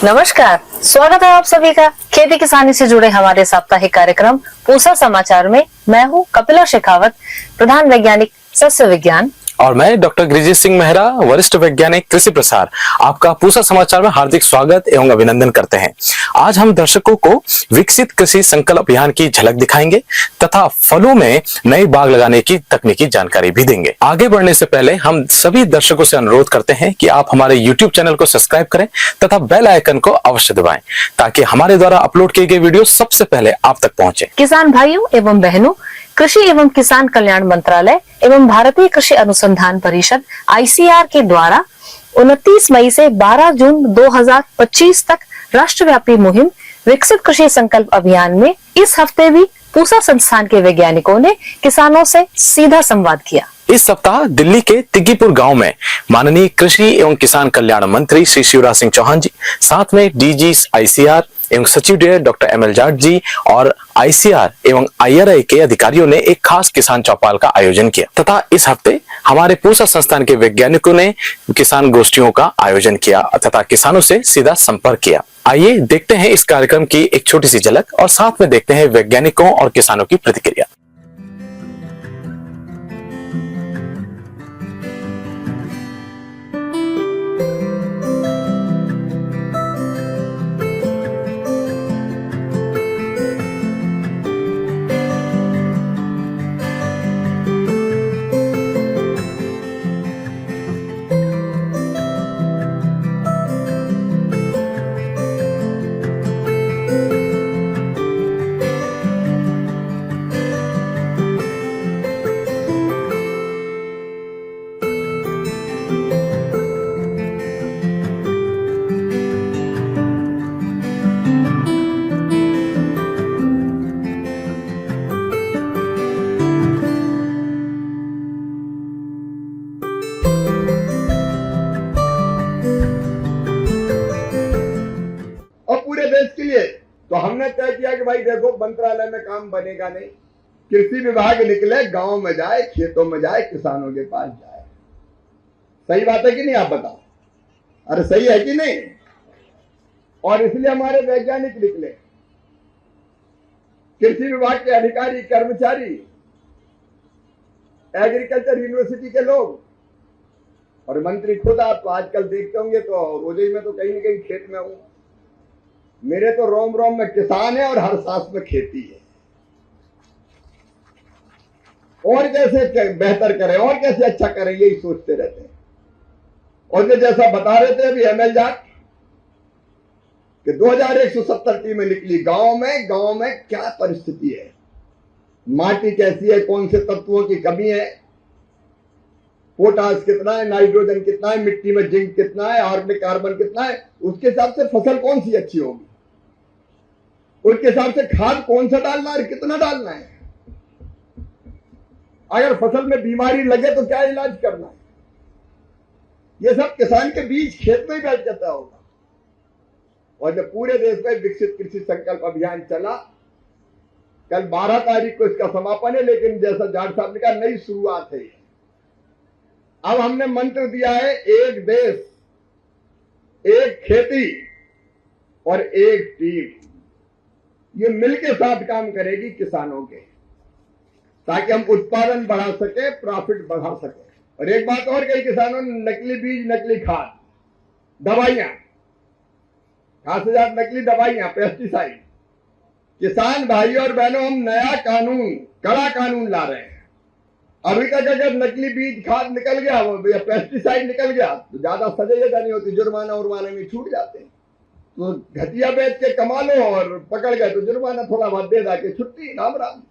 नमस्कार, स्वागत है आप सभी का खेती किसानी से जुड़े हमारे साप्ताहिक कार्यक्रम पूसा समाचार में। मैं हूं कपिला शेखावत, प्रधान वैज्ञानिक सस्य विज्ञान, और मैं डॉक्टर गिरिजीत सिंह मेहरा, वरिष्ठ वैज्ञानिक कृषि प्रसार। आपका पूसा समाचार में हार्दिक स्वागत एवं अभिनंदन करते हैं। आज हम दर्शकों को विकसित कृषि संकल्प अभियान की झलक दिखाएंगे तथा फलों में नए बाग लगाने की तकनीकी जानकारी भी देंगे। आगे बढ़ने से पहले हम सभी दर्शकों से अनुरोध करते हैं कि आप हमारे YouTube चैनल को सब्सक्राइब करें तथा बेल आइकन को अवश्य दबाएं ताकि हमारे द्वारा अपलोड किए गए वीडियो सबसे पहले आप तक पहुंचे। किसान भाइयों एवं बहनों, कृषि एवं किसान कल्याण मंत्रालय एवं भारतीय कृषि अनुसंधान परिषद ICAR के द्वारा 29 मई से 12 जून 2025 तक राष्ट्रव्यापी मुहिम विकसित कृषि संकल्प अभियान में इस हफ्ते भी पूसा संस्थान के वैज्ञानिकों ने किसानों से सीधा संवाद किया। इस सप्ताह दिल्ली के तिग्गीपुर गांव में माननीय कृषि एवं किसान कल्याण मंत्री श्री शिवराज सिंह चौहान जी, साथ में DG ICAR एवं सचिव डॉक्टर ML जाट जी और ICAR एवं IRI के अधिकारियों ने एक खास किसान चौपाल का आयोजन किया तथा इस हफ्ते हमारे पूसा संस्थान के वैज्ञानिकों ने किसान गोष्ठियों का आयोजन किया तथा किसानों से सीधा संपर्क किया। आइए देखते हैं इस कार्यक्रम की एक छोटी सी झलक और साथ में देखते हैं वैज्ञानिकों और किसानों की प्रतिक्रिया। तो हमने तय किया कि भाई देखो, मंत्रालय में काम बनेगा नहीं, कृषि विभाग निकले, गांव में जाए, खेतों में जाए, किसानों के पास जाए। सही बात है कि नहीं? आप बताओ, अरे सही है कि नहीं? और इसलिए हमारे वैज्ञानिक निकले, कृषि विभाग के अधिकारी, कर्मचारी, एग्रीकल्चर यूनिवर्सिटी के लोग और मंत्री खुद। आप आजकल देखते होंगे तो रोज ही में तो कहीं न कहीं खेत में हूं। मेरे तो रोम रोम में किसान है और हर सांस में खेती है। और कैसे बेहतर करें और कैसे अच्छा करें, यही सोचते रहते हैं। और जैसा बता रहे थे अभी ML जाट कि 2170 टीमें निकली गांव में क्या परिस्थिति है, माटी कैसी है, कौन से तत्वों की कमी है, पोटास कितना है, नाइट्रोजन कितना है, मिट्टी में जिंक कितना है, ऑर्गेनिक कार्बन कितना है, उसके हिसाब से फसल कौन सी अच्छी होगी, उसके हिसाब से खाद कौन सा डालना है, कितना डालना है, अगर फसल में बीमारी लगे तो क्या इलाज करना है, ये सब किसान के बीच खेत में ही बैठ जाता होगा। और जब पूरे देश में विकसित कृषि संकल्प अभियान चला, कल 12 तारीख को इसका समापन है, लेकिन जैसा जाट साहब ने कहा, नई शुरुआत है। अब हमने मंत्र दिया है, एक देश, एक खेती और एक टीम, ये मिलके साथ काम करेगी किसानों के, ताकि हम उत्पादन बढ़ा सके, प्रॉफिट बढ़ा सके। और एक बात और कही किसानों ने, नकली बीज, नकली खाद, दवाइयां, खास से ज्यादा नकली दवाइयां, पेस्टिसाइड। किसान भाई और बहनों, हम नया कानून, कड़ा कानून ला रहे हैं। अभी तक अगर नकली बीज खाद निकल गया या पेस्टिसाइड निकल गया तो ज्यादा सजा नहीं होती, जुर्माना उर्माने में छूट जाते हैं। तो घटिया बेच के कमा लो और पकड़ गए तो जुर्माना थोड़ा बहुत दे के छुट्टी, राम राम।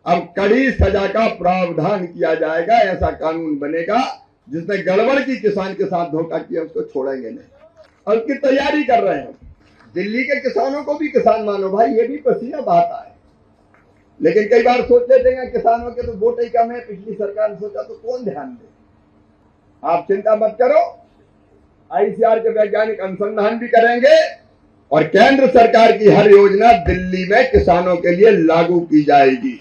अब कड़ी सजा का प्रावधान किया जाएगा, ऐसा कानून बनेगा जिसने गड़बड़ की, किसान के साथ धोखा किया, उसको छोड़ेंगे नहीं। और उसकी तैयारी कर रहे हैं। दिल्ली के किसानों को भी किसान मानो भाई, ये भी पसीना बहाता है। लेकिन कई बार सोच लेते हैं किसानों के तो वोट ही कम है, पिछली सरकार ने सोचा तो कौन ध्यान दे। आप चिंता मत करो, ICAR के वैज्ञानिक अनुसंधान भी करेंगे और केंद्र सरकार की हर योजना दिल्ली में किसानों के लिए लागू की जाएगी।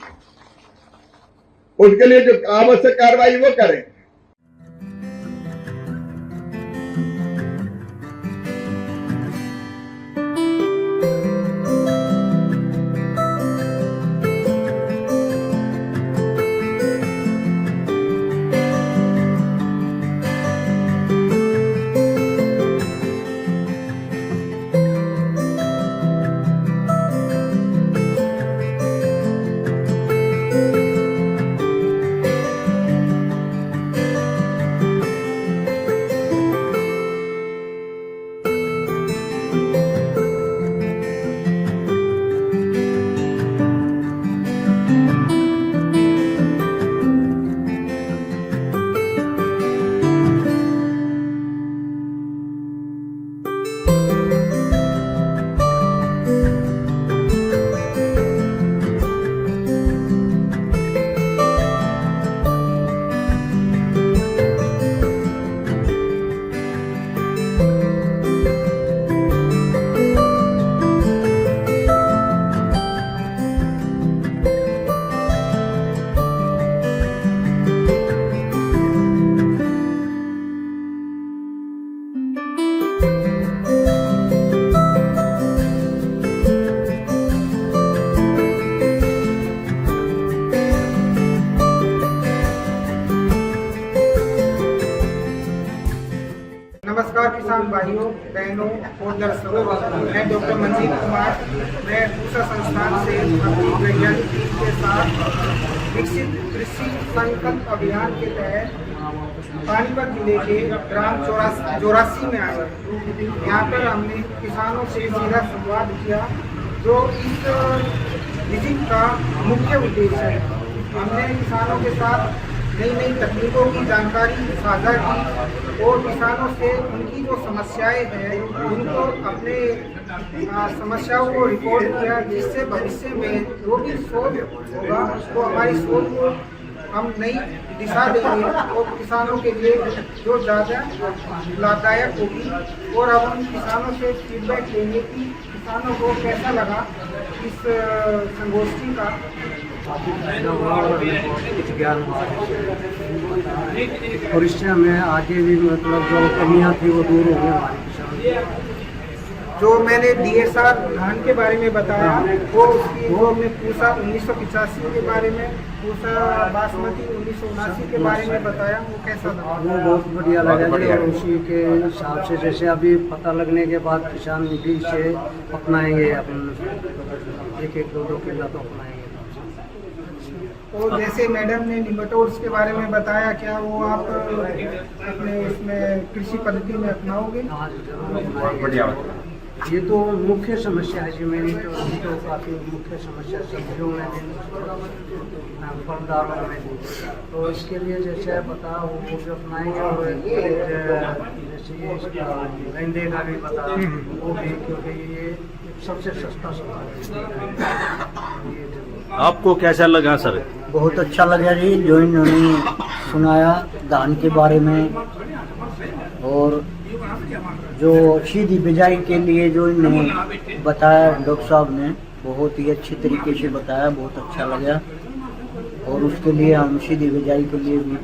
उसके लिए जो आवश्यक कार्रवाई वो करें। नमस्कार किसान भाइयों बहनों और दर्शकों, मैं डॉक्टर मंजीत कुमार, मैं पूसा संस्थान से अपनी वैज्ञानिक टीम के साथ विकसित कृषि संकल्प अभियान के तहत पानीपत जिले के ग्राम जोरासी में आए। यहाँ पर हमने किसानों से सीधा संवाद किया, जो इस विजिट का मुख्य उद्देश्य है। हमने किसानों के साथ नई नई तकनीकों की जानकारी साझा की और किसानों से उनकी जो समस्याएं हैं उनको अपने समस्याओं को रिकॉर्ड किया, जिससे भविष्य में जो भी सोच होगा तो हमारी सोच को हम नई दिशा देंगे और किसानों के लिए जो ज़्यादा लाभदायक होगी। और अब हम किसानों से फीडबैक लेंगे कि किसानों को कैसा लगा इस संगोष्ठी का। कुछ ज्ञान और इससे हमें आगे भी मतलब जो कमियां थी वो दूर हो गई हमारे किसान। जो मैंने DSR धान के बारे में बताया वो हमने पूसा 1985 के बारे में, पूसा बासमती 1979 के बारे में बताया, वो कैसा था? वो बहुत बढ़िया लगा जी। और उसी के हिसाब से जैसे अभी पता लगने के बाद किसान भी इसे अपनाएंगे, अपन एक एक दो किलो तो अपनाएंगे। और जैसे मैडम ने निमेटोड्स के बारे में बताया, क्या वो आप अपने इसमें कृषि पद्धति में अपनाओगे? हाँ जी, जरूर बढ़िया। ये तो मुख्य समस्या है जी मेरी, तो काफ़ी मुख्य समस्या सब्जियों में भी, फलदारों में भी। तो इसके लिए जैसे पता वो भी अपनाएंगे। और जैसे इसका गेंदे का भी पता वो भी, क्योंकि ये सबसे सस्ता सामान है। आपको कैसा लगा सर? बहुत अच्छा लगा जी, जो इन्होंने सुनाया धान के बारे में, और जो सीधी बिजाई के लिए जो इन्होंने बताया डॉक्टर साहब ने, बहुत ही अच्छी तरीके से बताया, बहुत अच्छा लगा। और उसके लिए हम सीधी बिजाई के लिए भी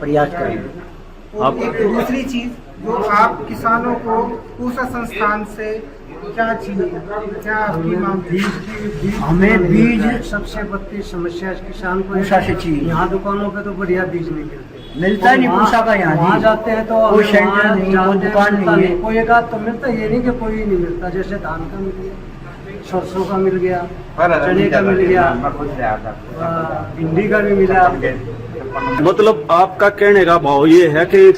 प्रयास करेंगे। और एक दूसरी चीज जो आप किसानों को पूसा संस्थान से क्या चाहिए, क्या आपकी मांग थी? हमें बीज सबसे बड़ी समस्या किसान को पूसा से चाहिए। यहाँ दुकानों पे तो बढ़िया बीज नहीं मिलते, मिलता ही नहीं पूसा का। यहाँ वहाँ जाते हैं तो कोई सेंटर नहीं, कोई दुकान नहीं है। कोई एक आध तो मिलता, ये नहीं कि कोई नहीं मिलता। जैसे धान का मिल गया, सरसों का मिल गया, चने का मिल गया, भिंडी का भी मिला। मतलब आपका कहने का भाव ये है कि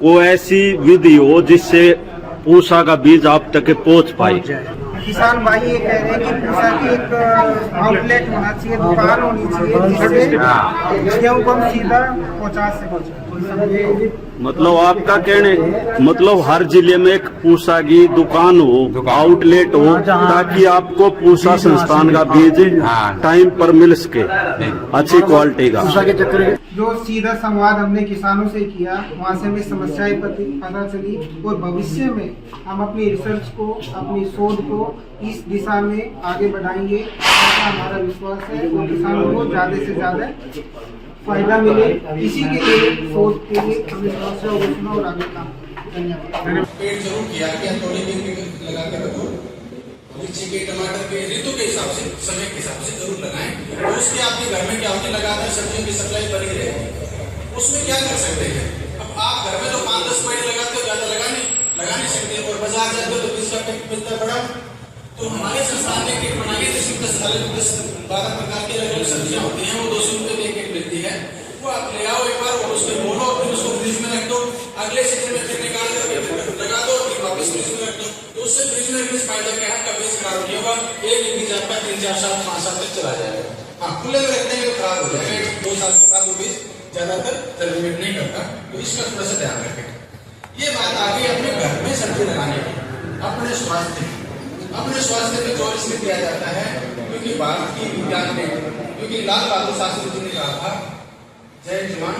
कोई ऐसी विधि हो जिससे पूसा का बीज आप तक पहुंच पाए। किसान भाई ये कह रहे हैं कि पूसा की एक आउटलेट होना चाहिए, दुकान होनी चाहिए, जिससे गेहूं को हम सीधा पहुंचा सकें। मतलब आपका कहने मतलब हर जिले में एक पूसा की दुकान हो, आउटलेट हो, ताकि आपको पूसा संस्थान का बीज टाइम पर मिल सके अच्छी क्वालिटी का। जो सीधा संवाद हमने किसानों से किया, वहाँ से हमें समस्याएं पता चली और भविष्य में हम अपनी रिसर्च को, अपनी शोध को इस दिशा में आगे बढ़ाएंगे। ऐसा हमारा विश्वास है और किसानों को ज्यादा से ज्यादा फायदा मिले। इसी के लिए शोध के लिए हमने समस्या को सुना और आगे काम। धन्यवाद। पेड़ जरूर किया कि थोड़ी देर लगा कर रखो, मिर्ची के, टमाटर के ऋतु के हिसाब से, समय के हिसाब से जरूर लगाएं। तो उसके आपके घर में क्या होती लगातार सब्जियों की सप्लाई बनी रहेगी। उसमें क्या कर सकते हैं, अब आप घर में तो 5-10 पेड़ लगाते हो, ज्यादा लगा नहीं सकते और बाजार जाते हो तो बीज का पैकेट मिलता है बड़ा। तो हमारे संस्थान ने किट बनाई है जिसमें 10-12 प्रकार की अलग अलग सब्जियां होती हैं, वो 200 रुपये में एक मिलती है। वो आप ले आओ एक बार और उसमें बोलो, फिर उसको फ्रिज में रख दो, अगले सीजन में फिर निकाल कर लगा दो, फिर वापस फ्रिज में रख दो। तो उससे फ्रिज में रखने से फायदा क्या है, कभी खराब नहीं होगा, एक बीज आपका 3-4 साल 5 साल तक चला जाएगा। हाँ, खुले में रखते हैं तो खराब हो जाएगा, 2 साल के बाद वो बीज ज्यादातर टर्मिनेट नहीं करता। तो इसका थोड़ा सा ध्यान रखें। ये बात आ गई अपने घर में सब्जी लगाने की। अपने स्वास्थ्य पे जोर इसमें दिया जाता है क्योंकि भारत की विज्ञान में, क्योंकि लाल बहादुर शास्त्री जी ने कहा था, जय जवान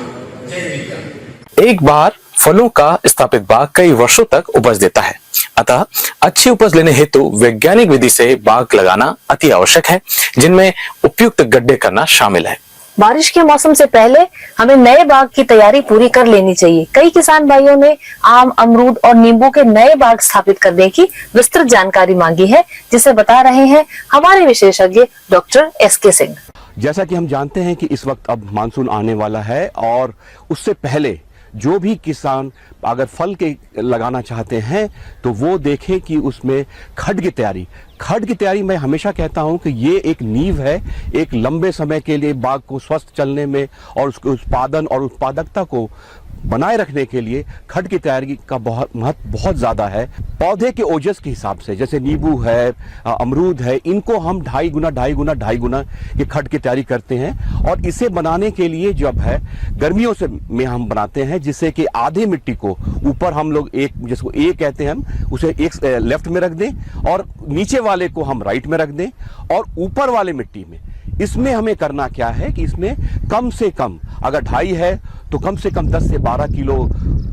जय विज्ञान। एक बार फलों का स्थापित बाग कई वर्षों तक उपज देता है, अतः अच्छी उपज लेने हेतु वैज्ञानिक विधि से बाग लगाना अति आवश्यक है, जिनमें उपयुक्त गड्ढे करना शामिल है। बारिश के मौसम से पहले हमें नए बाग की तैयारी पूरी कर लेनी चाहिए। कई किसान भाइयों ने आम, अमरूद और नींबू के नए बाग स्थापित करने की विस्तृत जानकारी मांगी है, जिसे बता रहे हैं हमारे विशेषज्ञ डॉक्टर एसके सिंह। जैसा कि हम जानते हैं कि इस वक्त अब मानसून आने वाला है और उससे पहले जो भी किसान अगर फल के लगाना चाहते हैं तो वो देखें कि उसमें खड की तैयारी मैं हमेशा कहता हूं कि ये एक नींव है एक लंबे समय के लिए बाग को स्वस्थ चलने में और उसके उत्पादन और उत्पादकता को बनाए रखने के लिए खड की तैयारी का महत्व बहुत ज्यादा है। पौधे के ओजस के हिसाब से जैसे नींबू है, अमरूद है, इनको हम 2.5 गुना ये खड की तैयारी करते हैं और इसे बनाने के लिए जब है गर्मियों से में हम बनाते हैं, जिससे कि आधे मिट्टी को ऊपर हम लोग एक जिसको ए कहते हैं हम उसे एक लेफ्ट में रख दें और नीचे वाले को हम राइट में रख दें और ऊपर वाले मिट्टी में इसमें हमें करना क्या है कि इसमें कम से कम अगर 2.5 है तो कम से कम 10 से 12 किलो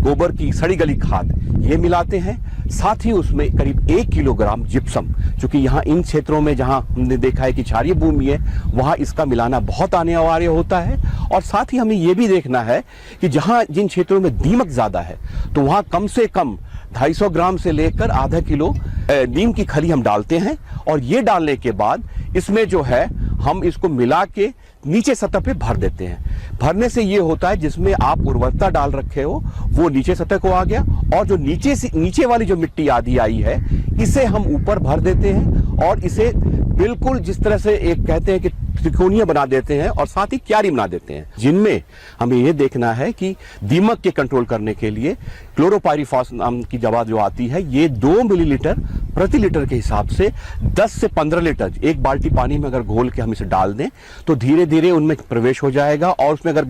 गोबर की सड़ी गली खाद ये मिलाते हैं। साथ ही उसमें करीब 1 किलोग्राम जिप्सम, क्योंकि यहाँ इन क्षेत्रों में जहाँ हमने देखा है कि क्षारीय भूमि है वहाँ इसका मिलाना बहुत अनिवार्य होता है। और साथ ही हमें ये भी देखना है कि जहाँ जिन क्षेत्रों में दीमक ज्यादा है तो वहाँ कम से कम 250 ग्राम से लेकर आधा किलो नीम की खली हम डालते हैं और ये डालने के बाद इसमें जो है हम इसको मिला के नीचे सतह पे भर देते हैं। भरने से ये होता है जिसमें आप उर्वरता डाल रखे हो वो नीचे सतह को आ गया और जो नीचे वाली जो मिट्टी आधी आई है इसे हम ऊपर भर देते हैं और इसे बिल्कुल जिस तरह से एक कहते हैं कि त्रिकोणीय बना देते हैं और साथ ही क्यारी बना देते हैं, जिनमें हमें यह देखना है कि दीमक के कंट्रोल करने के लिए क्लोरोपाइरीफॉस नाम की दवा जो आती है ये 2 मिलीलीटर प्रति लीटर के हिसाब से 10 से 15 लीटर एक बाल्टी पानी में अगर घोल के हम इसे डाल दें तो धीरे धीरे उनमें प्रवेश हो जाएगा और उसमें अगर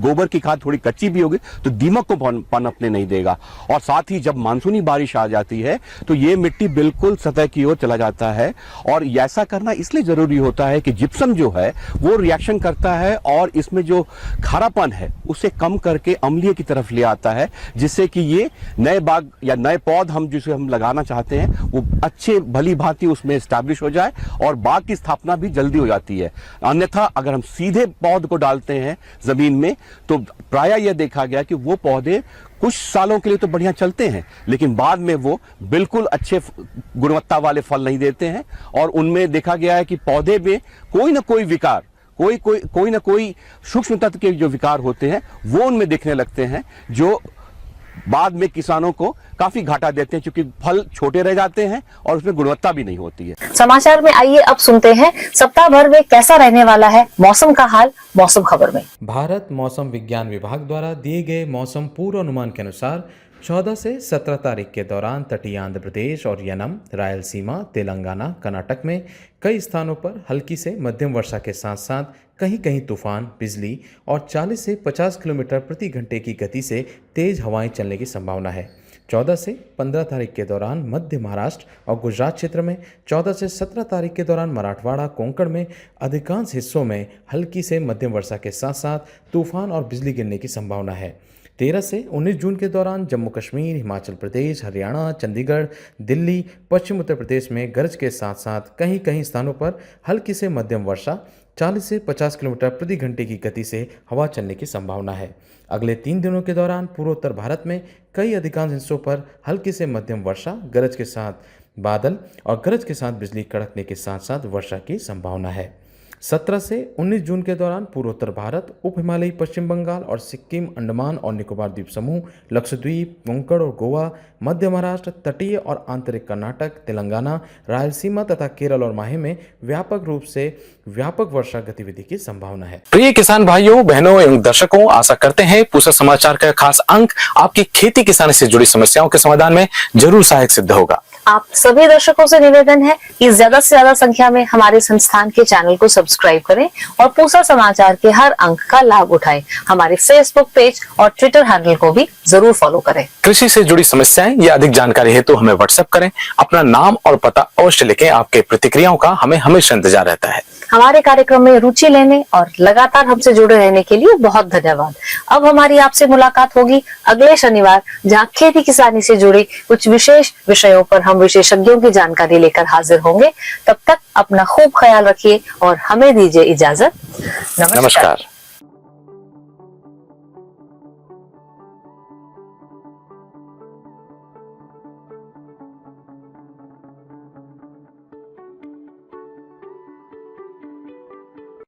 गोबर की खाद थोड़ी कच्ची भी होगी तो दीमक को पनपने नहीं देगा। और साथ ही जब मानसूनी बारिश आ जाती है तो ये मिट्टी बिल्कुल सतह की ओर चला जाता है और ऐसा करना इसलिए जरूरी होता है कि जिप्सम जो है वो रिएक्शन करता है और इसमें जो खारापन है उसे कम करके अम्लीय की तरफ ले आता है, जिससे कि ये नए बाग या नए पौध हम जिसे हम लगाना चाहते हैं वो अच्छे भली भांति उसमें एस्टैब्लिश हो जाए और बाग की स्थापना भी जल्दी हो जाती है। अन्यथा अगर हम सीधे पौध को डालते हैं जमीन में तो प्रायः यह देखा गया कि वो पौधे कुछ सालों के लिए तो बढ़िया चलते हैं लेकिन बाद में वो बिल्कुल अच्छे गुणवत्ता वाले फल नहीं देते हैं और उनमें देखा गया है कि पौधे में कोई ना कोई विकार कोई ना कोई सूक्ष्म तत्व के जो विकार होते हैं वो उनमें दिखने लगते हैं, जो बाद में किसानों को काफी घाटा देते हैं क्योंकि फल छोटे रह जाते हैं और उसमें गुणवत्ता भी नहीं होती है। समाचार में आइए अब सुनते हैं सप्ताह भर में कैसा रहने वाला है मौसम का हाल मौसम खबर में। भारत मौसम विज्ञान विभाग द्वारा दिए गए मौसम पूर्वानुमान के अनुसार 14 से 17 तारीख के दौरान तटीय आंध्र प्रदेश और यनम, रायलसीमा, तेलंगाना, कर्नाटक में कई स्थानों पर हल्की से मध्यम वर्षा के साथ साथ कहीं कहीं तूफान, बिजली और 40 से 50 किलोमीटर प्रति घंटे की गति से तेज हवाएं चलने की संभावना है। 14 से 15 तारीख के दौरान मध्य महाराष्ट्र और गुजरात क्षेत्र में, 14 से 17 तारीख के दौरान मराठवाड़ा, कोंकण में अधिकांश हिस्सों में हल्की से मध्यम वर्षा के साथ साथ तूफान और बिजली गिरने की संभावना है। 13 से 19 जून के दौरान जम्मू कश्मीर, हिमाचल प्रदेश, हरियाणा, चंडीगढ़, दिल्ली, पश्चिम उत्तर प्रदेश में गरज के साथ साथ कहीं कहीं स्थानों पर हल्की से मध्यम वर्षा, 40 से 50 किलोमीटर प्रति घंटे की गति से हवा चलने की संभावना है। अगले 3 दिनों के दौरान पूर्वोत्तर भारत में कई अधिकांश हिस्सों पर हल्की से मध्यम वर्षा, गरज के साथ बादल और गरज के साथ बिजली कड़कने के साथ साथ वर्षा की संभावना है। 17 से 19 जून के दौरान पूर्वोत्तर भारत, उप हिमालयी पश्चिम बंगाल और सिक्किम, अंडमान और निकोबार द्वीप समूह, लक्षद्वीप, कोंकण और गोवा, मध्य महाराष्ट्र, तटीय और आंतरिक कर्नाटक, तेलंगाना, रायलसीमा तथा केरल और माहे में व्यापक रूप से व्यापक वर्षा गतिविधि की संभावना है। प्रिय किसान भाइयों, बहनों एवं दर्शकों, आशा करते हैं पूसा समाचार का खास अंक आपकी खेती किसानी से जुड़ी समस्याओं के समाधान में जरूर सहायक सिद्ध होगा। आप सभी दर्शकों से निवेदन है कि ज्यादा से ज्यादा संख्या में हमारे संस्थान के चैनल को सब्सक्राइब करें और पूसा समाचार के हर अंक का लाभ उठाएं। हमारे फेसबुक पेज और ट्विटर हैंडल को भी जरूर फॉलो करें। कृषि से जुड़ी समस्याएं या अधिक जानकारी हेतु तो हमें व्हाट्सएप करें। अपना नाम और पता अवश्य लिखें। आपके प्रतिक्रियाओं का हमें हमेशा इंतजार रहता है। हमारे कार्यक्रम में रुचि लेने और लगातार हमसे जुड़े रहने के लिए बहुत धन्यवाद। अब हमारी आपसे मुलाकात होगी अगले शनिवार, जहां खेती किसानी से जुड़े कुछ विशेष विषयों पर हम विशेषज्ञों की जानकारी लेकर हाजिर होंगे। तब तक अपना खूब ख्याल रखिए और हमें दीजिए इजाजत। नमस्कार।